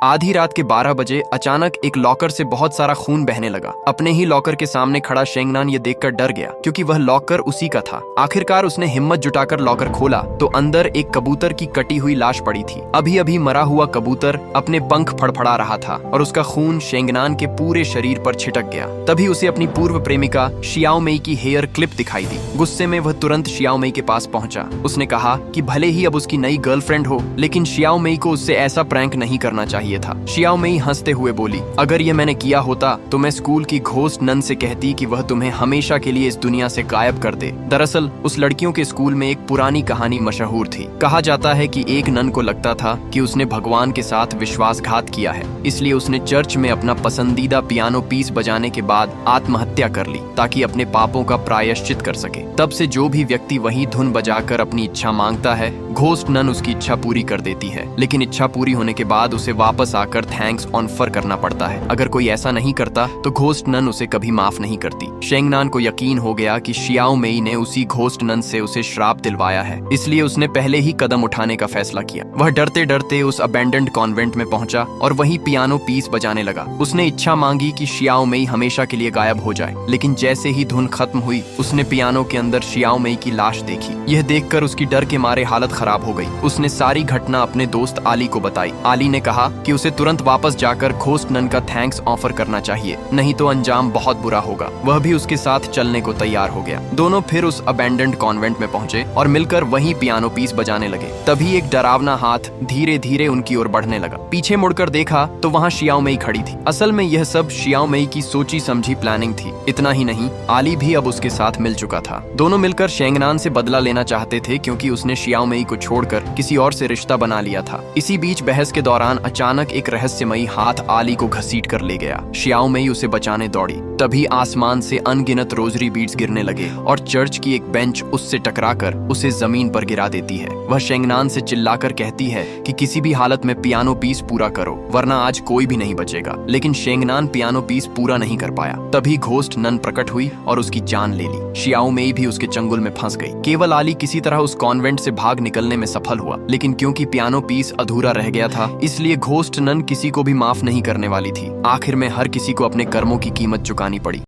आधी रात के 12 बजे अचानक एक लॉकर से बहुत सारा खून बहने लगा। अपने ही लॉकर के सामने खड़ा शेंगनान ये देखकर डर गया, क्योंकि वह लॉकर उसी का था। आखिरकार उसने हिम्मत जुटाकर लॉकर खोला तो अंदर एक कबूतर की कटी हुई लाश पड़ी थी। अभी अभी मरा हुआ कबूतर अपने पंख फड़फड़ा रहा था और उसका खून शेंगनान के पूरे शरीर पर छिटक गया। तभी उसे अपनी पूर्व प्रेमिका शियाओ मेई की हेयर क्लिप दिखाई दी। गुस्से में वह तुरंत शियाओ मेई के पास पहुंचा। उसने कहा कि भले ही अब उसकी नई गर्लफ्रेंड हो, लेकिन शियाओ मेई को उससे ऐसा प्रैंक नहीं करना चाहिए था। शियाओ मेई हंसते हुए बोली, अगर ये मैंने किया होता तो मैं स्कूल की घोस्ट नन से कहती कि वह तुम्हें हमेशा के लिए इस दुनिया से गायब कर दे। दरअसल उस लड़कियों के स्कूल में एक पुरानी कहानी मशहूर थी। कहा जाता है कि एक नन को लगता था कि उसने भगवान के साथ विश्वासघात किया है, इसलिए उसने चर्च में अपना पसंदीदा पियानो पीस बजाने के बाद आत्महत्या कर ली ताकि अपने पापों का प्रायश्चित कर सके। तब से जो भी व्यक्ति वही धुन बजाकर अपनी इच्छा मांगता है, घोस्ट नन उसकी इच्छा पूरी कर देती है। लेकिन इच्छा पूरी होने के बाद उसे वापस आकर थैंक्स ऑफर करना पड़ता है। अगर कोई ऐसा नहीं करता तो घोस्ट नन उसे कभी माफ नहीं करती। शेंगनान को यकीन हो गया कि शियाओ मेई ने उसी घोस्ट नन से उसे श्राप दिलवाया है, इसलिए उसने पहले ही कदम उठाने का फैसला किया। वह डरते डरते उस अबेंडेंड कॉन्वेंट में पहुंचा और वहीं पियानो पीस बजाने लगा। उसने इच्छा मांगी कि शियाओ मेई हमेशा के लिए गायब हो जाए, लेकिन जैसे ही धुन खत्म हुई उसने पियानो के अंदर शियाओ मेई की लाश देखी। यह देखकर उसकी डर के मारे हालत खराब हो गई। उसने सारी घटना अपने दोस्त आली को बताई। आली ने कहा कि उसे तुरंत वापस जाकर घोस्ट नन का थैंक्स ऑफर करना चाहिए, नहीं तो अंजाम बहुत बुरा होगा। वह भी उसके साथ चलने को तैयार हो गया। दोनों फिर उस अबेंडेंड कॉन्वेंट में पहुंचे और मिलकर वहीं पियानो पीस बजाने लगे। तभी एक डरावना हाथ धीरे धीरे उनकी ओर बढ़ने लगा। पीछे मुड़कर देखा तो वहाँ शियाओ मेई खड़ी थी। असल में यह सब शियाओ मेई की सोची समझी प्लानिंग थी। इतना ही नहीं, आली भी अब उसके साथ मिल चुका था। दोनों मिलकर शेंगनान से बदला लेना चाहते थे, क्योंकि उसने शियाओ मेई को छोड़कर किसी और से रिश्ता बना लिया था। इसी बीच बहस के दौरान अचानक एक रहस्यमयी हाथ आली को घसीट कर ले गया। शियाओ मेई उसे बचाने दौड़ी। तभी आसमान से अनगिनत रोजरी बीड्स गिरने लगे और चर्च की एक बेंच उससे टकराकर उसे जमीन पर गिरा देती है। वह शेंगनान से चिल्लाकर कहती है कि किसी भी हालत में पियानो पीस पूरा करो, वरना आज कोई भी नहीं बचेगा। लेकिन शेंगनान पियानो पीस पूरा नहीं कर पाया। तभी घोस्ट नन प्रकट हुई और उसकी जान ले ली। शियाओ मेई भी उसके चंगुल में फंस गई। केवल आली किसी तरह उस कॉन्वेंट से भाग निकलने में सफल हुआ, लेकिन क्योंकि पियानो पीस अधूरा रह गया था, इसलिए घोस्ट नन किसी को भी माफ नहीं करने वाली थी। आखिर में हर किसी को अपने कर्मों की कीमत चुकानी पड़ी।